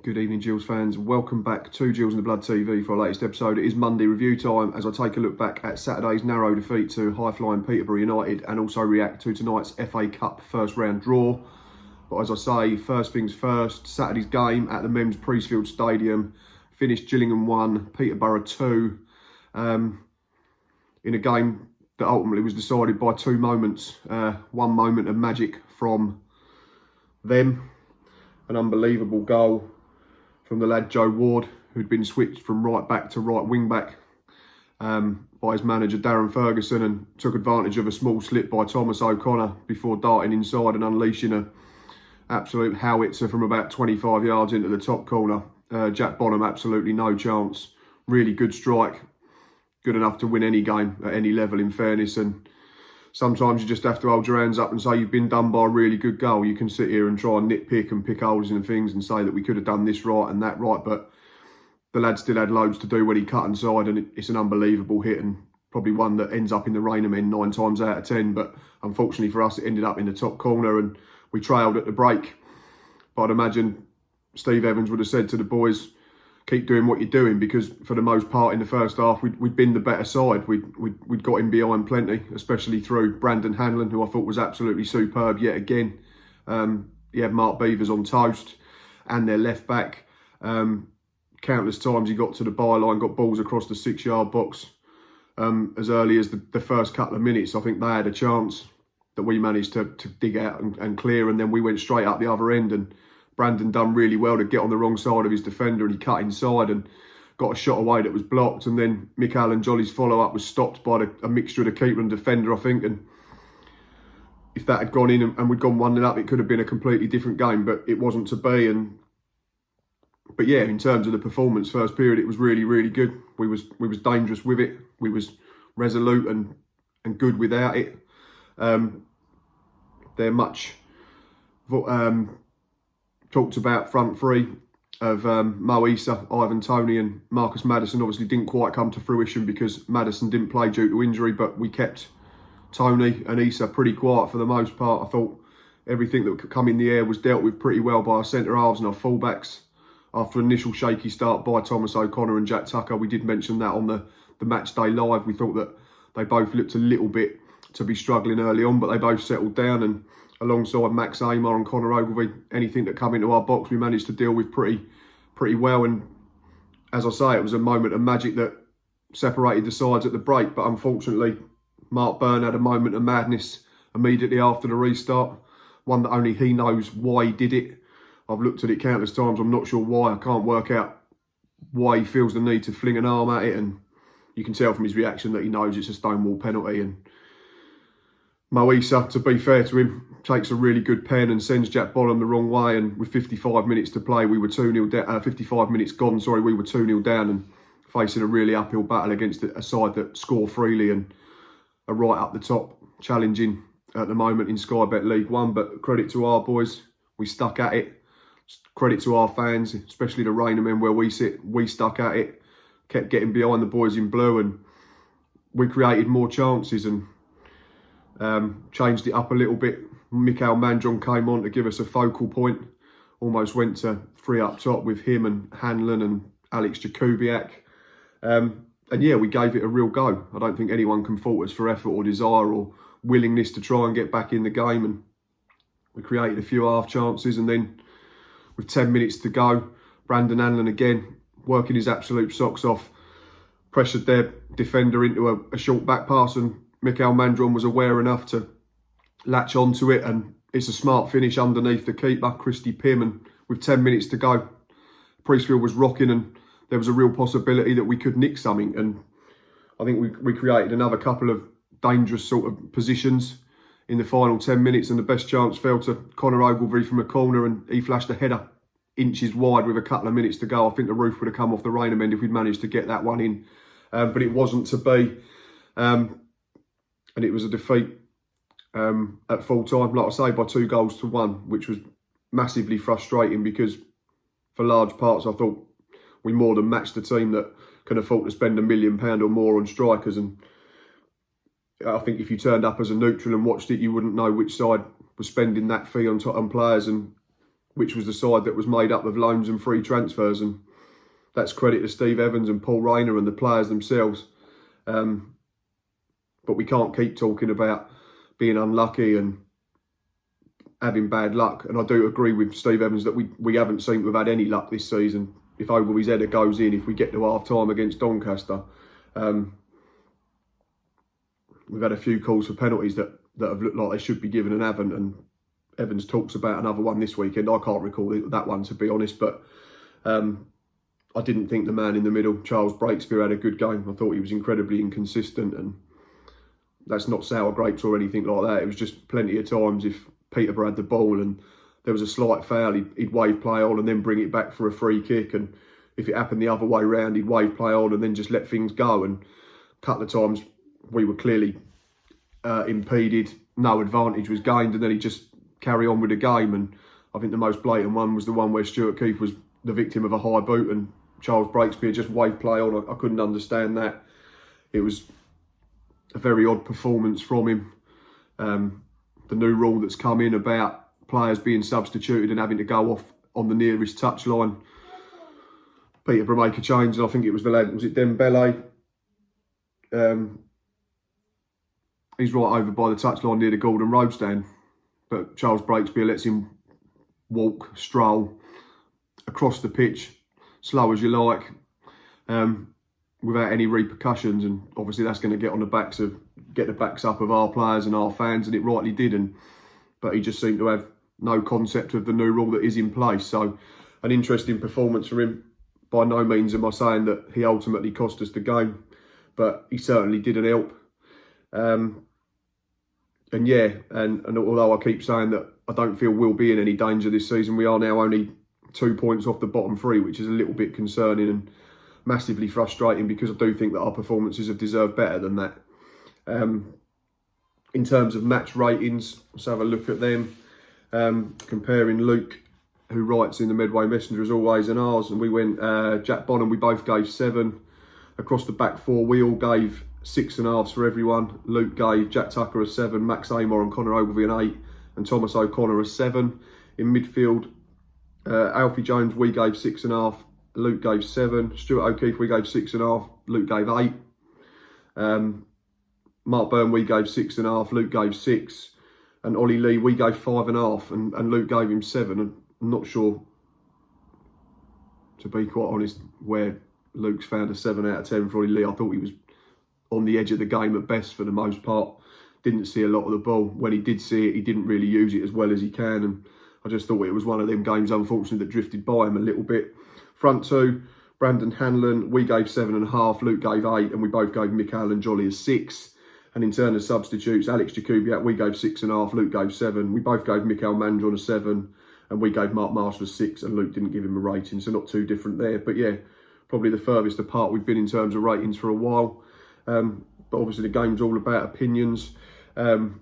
Good evening, Gills fans. Welcome back to Gills in the Blood TV for our latest episode. It is Monday review time as I take a look back at Saturday's narrow defeat to high-flying Peterborough United and also react to tonight's FA Cup first round draw. But as I say, first things first, Saturday's game at the Mems Priestfield Stadium finished Gillingham 1, Peterborough 2, in a game that ultimately was decided by two moments. One moment of magic from them, an unbelievable goal from the lad Joe Ward, who'd been switched from right back to right wing back by his manager Darren Ferguson, and took advantage of a small slip by Thomas O'Connor before darting inside and unleashing an absolute howitzer from about 25 yards into the top corner. Jack Bonham, absolutely no chance. Really good strike, good enough to win any game at any level, in fairness. And sometimes you just have to hold your hands up and say you've been done by a really good goal. You can sit here and try and nitpick and pick holes in things and say that we could have done this right and that right, but the lad still had loads to do when he cut inside, and it's an unbelievable hit, and probably one that ends up in the Rainimen 9 times out of 10. But unfortunately for us, it ended up in the top corner and we trailed at the break. But I'd imagine Steve Evans would have said to the boys, keep doing what you're doing, because for the most part in the first half we'd been the better side. We'd got in behind plenty, especially through Brandon Hanlon, who I thought was absolutely superb yet again. He had Mark Beavers on toast and their left back. Countless times he got to the byline, got balls across the 6-yard box. As early as the first couple of minutes, I think they had a chance that we managed to dig out and clear, and then we went straight up the other end, and Brandon done really well to get on the wrong side of his defender, and he cut inside and got a shot away that was blocked. And then Michael and Jolly's follow-up was stopped by a mixture of the keeper and defender, I think. And if that had gone in and we'd gone 1-0 up, it could have been a completely different game, but it wasn't to be. But yeah, in terms of the performance, first period, it was really, really good. We was dangerous with it. We was resolute and good without it. They're much talked about front three of Mo Issa, Ivan Toney and Marcus Maddison obviously didn't quite come to fruition because Maddison didn't play due to injury, but we kept Toney and Issa pretty quiet for the most part. I thought everything that could come in the air was dealt with pretty well by our centre halves and our full-backs. After an initial shaky start by Thomas O'Connor and Jack Tucker, we did mention that on the match day live. We thought that they both looked a little bit to be struggling early on, but they both settled down, and alongside Max Amar and Connor Ogilvie, anything that come into our box we managed to deal with pretty well. And as I say, it was a moment of magic that separated the sides at the break, but unfortunately Mark Byrne had a moment of madness immediately after the restart, one that only he knows why he did it. I've looked at it countless times, I'm not sure why. I can't work out why he feels the need to fling an arm at it, and you can tell from his reaction that he knows it's a stonewall penalty. And Mo Issa, to be fair to him, takes a really good pen and sends Jack Bonham the wrong way. And with 55 minutes to play, we were 2-0 down. 55 minutes gone, sorry, we were 2-0 down and facing a really uphill battle against a side that score freely and are right up the top, challenging at the moment in Sky Bet League One. But credit to our boys, we stuck at it. Credit to our fans, especially the Rainimen where we sit. We stuck at it, kept getting behind the boys in blue, and we created more chances and changed it up a little bit. Michael Mandron came on to give us a focal point. Almost went to 3 up top with him and Hanlon and Alex Jakubiak. And yeah, we gave it a real go. I don't think anyone can fault us for effort or desire or willingness to try and get back in the game. And we created a few half chances, and then with 10 minutes to go, Brandon Hanlon again, working his absolute socks off, pressured their defender into a short back pass, and Michael Mandron was aware enough to latch onto it, and it's a smart finish underneath the keeper, Christy Pym. And with 10 minutes to go, Priestfield was rocking, and there was a real possibility that we could nick something. And I think we created another couple of dangerous sort of positions in the final 10 minutes, and the best chance fell to Connor Ogilvie from a corner, and he flashed a header inches wide with a couple of minutes to go. I think the roof would have come off the Rainimen if we'd managed to get that one in, but it wasn't to be. And it was a defeat at full time, like I say, by 2-1, which was massively frustrating because for large parts I thought we more than matched the team that can afford to spend £1 million or more on strikers. And I think if you turned up as a neutral and watched it, you wouldn't know which side was spending that fee on players. And which was the side that was made up of loans and free transfers, and that's credit to Steve Evans and Paul Rayner and the players themselves. But we can't keep talking about being unlucky and having bad luck. And I do agree with Steve Evans that we haven't seemed to have had any luck this season. If over his header goes in, if we get to half time against Doncaster, we've had a few calls for penalties that have looked like they should be given and haven't. And Evans talks about another one this weekend. I can't recall that one, to be honest, but I didn't think the man in the middle, Charles Breakspear, had a good game. I thought he was incredibly inconsistent, and that's not sour grapes or anything like that. It was just plenty of times if Peterborough had the ball and there was a slight foul, he'd wave play on and then bring it back for a free kick. And if it happened the other way round, he'd wave play on and then just let things go. And a couple of times we were clearly impeded, no advantage was gained, and then he'd just carry on with the game. And I think the most blatant one was the one where Stuart Keith was the victim of a high boot and Charles Breakspear just wave play on. I couldn't understand that. It was a very odd performance from him. The new rule that's come in about players being substituted and having to go off on the nearest touchline. Peterborough make a change, and I think it was the lad, was it Dembele? He's right over by the touchline near the Gordon Road stand, but Charles Breakspear lets him walk, stroll across the pitch, slow as you like, without any repercussions. And obviously that's going to get the backs up of our players and our fans, and it rightly did. But he just seemed to have no concept of the new rule that is in place. So an interesting performance for him. By no means am I saying that he ultimately cost us the game, but he certainly didn't help. And although I keep saying that I don't feel we'll be in any danger this season, we are now only 2 points off the bottom three, which is a little bit concerning and massively frustrating, because I do think that our performances have deserved better than that. In terms of match ratings, let's have a look at them. Comparing Luke, who writes in the Medway Messenger as always, and ours, and we went Jack Bonham, we both gave 7. Across the back four, we all gave 6.5 for everyone. Luke gave Jack Tucker a 7, Max Amor and Connor Ogilvie an 8, and Thomas O'Connor a 7. In midfield, Alfie Jones, we gave 6.5, Luke gave 7. Stuart O'Keefe, we gave 6.5, Luke gave 8. Mark Byrne, we gave 6.5, Luke gave 6. And Ollie Lee, we gave 5.5, and Luke gave him 7. And I'm not sure, to be quite honest, where Luke's found a 7 out of 10 for Ollie Lee. I thought he was on the edge of the game at best for the most part. Didn't see a lot of the ball. When he did see it, he didn't really use it as well as he can. And I just thought it was one of them games, unfortunately, that drifted by him a little bit. Front two, Brandon Hanlon, we gave 7.5, Luke gave 8, and we both gave Michael and Jolly a 6. And in terms of substitutes, Alex Jakubiak, we gave 6.5, Luke gave 7. We both gave Michael Mandron a 7, and we gave Mark Marshall a 6, and Luke didn't give him a rating, so not too different there. But yeah, probably the furthest apart we've been in terms of ratings for a while. But obviously the game's all about opinions. Peterborough,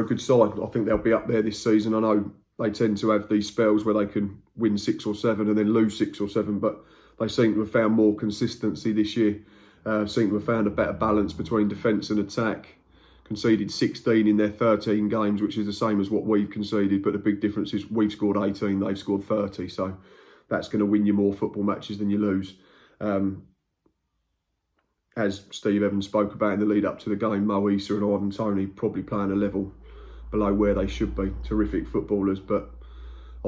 a good side. I think they'll be up there this season. I know they tend to have these spells where they can win 6 or 7 and then lose 6 or 7, but they seem to have found more consistency this year. Seem to have found a better balance between defence and attack. Conceded 16 in their 13 games, which is the same as what we've conceded, but the big difference is we've scored 18, they've scored 30, so that's going to win you more football matches than you lose. As Steve Evans spoke about in the lead up to the game, Mo Issa and Ivan Toney probably playing a level below where they should be. Terrific footballers, but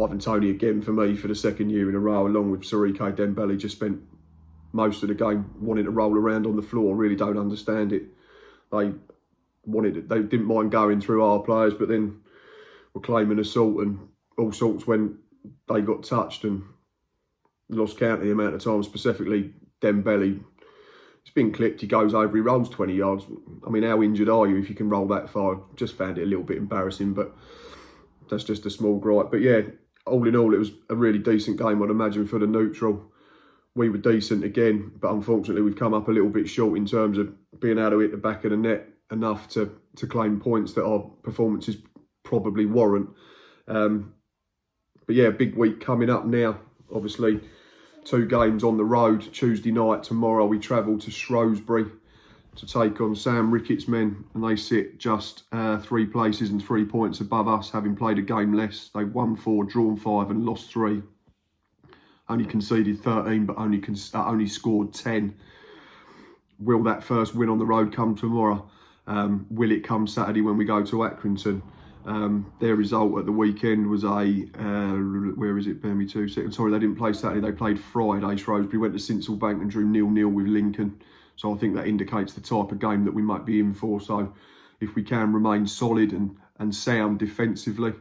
Ivan Toney again for me for the second year in a row, along with Sirike Dembele, just spent most of the game wanting to roll around on the floor. Really don't understand it. They didn't mind going through our players, but then were claiming assault and all sorts when they got touched, and lost count of the amount of time, specifically Dembele. It's been clipped, he goes over, he rolls 20 yards. I mean, how injured are you if you can roll that far? Just found it a little bit embarrassing, but that's just a small gripe. But yeah, all in all, it was a really decent game, I'd imagine, for the neutral. We were decent again, but unfortunately we've come up a little bit short in terms of being able to hit the back of the net enough to claim points that our performances probably warrant. But yeah, big week coming up now. Obviously, 2 games on the road. Tuesday night, tomorrow, we travel to Shrewsbury to take on Sam Rickett's men, and they sit just 3 places and 3 points above us, having played a game less. They've won 4, drawn 5 and lost 3. Only conceded 13, but only scored 10. Will that first win on the road come tomorrow? Will it come Saturday when we go to Accrington? Their result at the weekend was where is it? Bear me 2 seconds. Sorry, they didn't play Saturday. They played Friday. Shrewsbury went to Sincilbank and drew 0-0 with Lincoln. So I think that indicates the type of game that we might be in for. So if we can remain solid and sound defensively,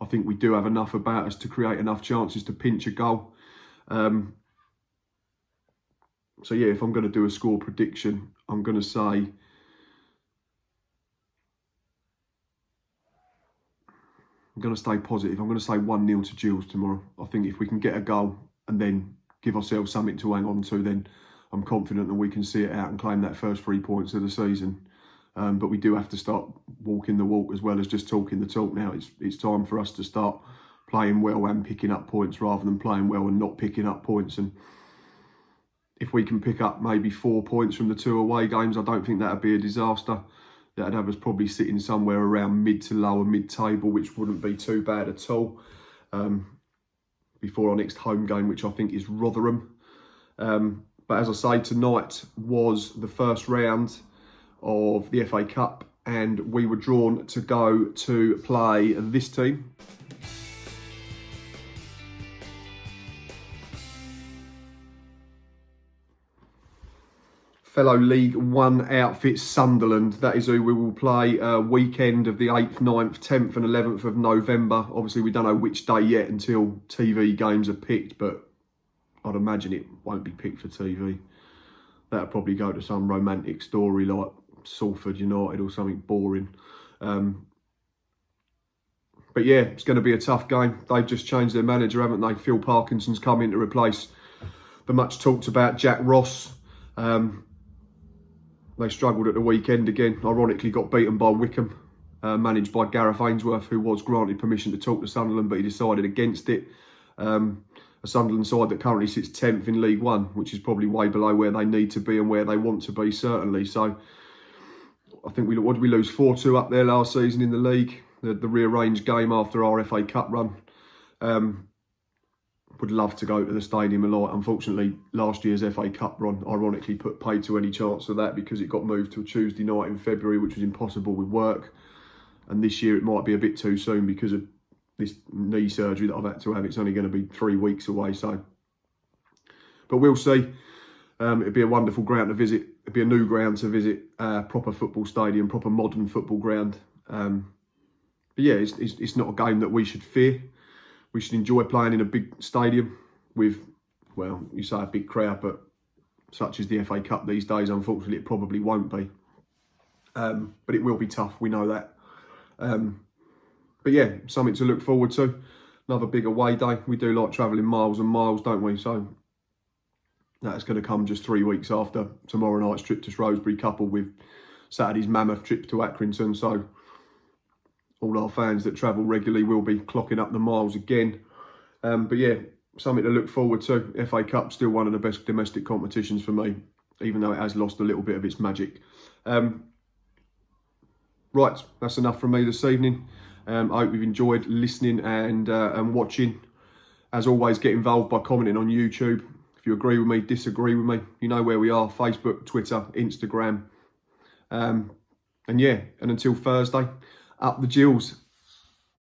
I think we do have enough about us to create enough chances to pinch a goal. So yeah, if I'm going to do a score prediction, I'm going to say I'm going to stay positive. I'm going to say 1-0 to Gills tomorrow. I think if we can get a goal and then give ourselves something to hang on to, then I'm confident that we can see it out and claim that first 3 points of the season. But we do have to start walking the walk as well as just talking the talk now. It's time for us to start playing well and picking up points rather than playing well and not picking up points. And if we can pick up maybe 4 points from the 2 away games, I don't think that'd be a disaster. That'd have us probably sitting somewhere around mid to lower mid-table, which wouldn't be too bad at all. Before our next home game, which I think is Rotherham. But as I say, tonight was the first round of the FA Cup, and we were drawn to go to play this team. Fellow League One outfit Sunderland. That is who we will play weekend of the 8th, 9th, 10th and 11th of November. Obviously, we don't know which day yet until TV games are picked, but I'd imagine it won't be picked for TV. That'll probably go to some romantic story like Salford United or something boring. But yeah, it's going to be a tough game. They've just changed their manager, haven't they? Phil Parkinson's come in to replace the much talked about Jack Ross. They struggled at the weekend again. Ironically, got beaten by Wickham, managed by Gareth Ainsworth, who was granted permission to talk to Sunderland, but he decided against it. A Sunderland side that currently sits 10th in League One, which is probably way below where they need to be and where they want to be, certainly. So I think what did we lose? 4-2 up there last season in the league. The rearranged game after our FA Cup run. Would love to go to the stadium a lot. Unfortunately, last year's FA Cup run ironically paid to any chance of that because it got moved to a Tuesday night in February, which was impossible with work. And this year it might be a bit too soon because of this knee surgery that I've had to have. It's only going to be 3 weeks away, so. But we'll see. It'd be a wonderful ground to visit. It'd be a new ground to visit, proper football stadium, proper modern football ground. But yeah, it's not a game that we should fear. We should enjoy playing in a big stadium with, well, you say a big crowd, but such as the FA Cup these days, unfortunately, it probably won't be. But it will be tough, we know that. But yeah, something to look forward to. Another big away day. We do like travelling miles and miles, don't we? So that's going to come just 3 weeks after tomorrow night's trip to Shrewsbury, coupled with Saturday's mammoth trip to Accrington. So all our fans that travel regularly will be clocking up the miles again. But yeah, something to look forward to. FA Cup, still one of the best domestic competitions for me, even though it has lost a little bit of its magic. Right, that's enough from me this evening. I hope you've enjoyed listening and watching. As always, get involved by commenting on YouTube. If you agree with me, disagree with me, you know where we are. Facebook, Twitter, Instagram. And yeah, and until Thursday, up the Gills.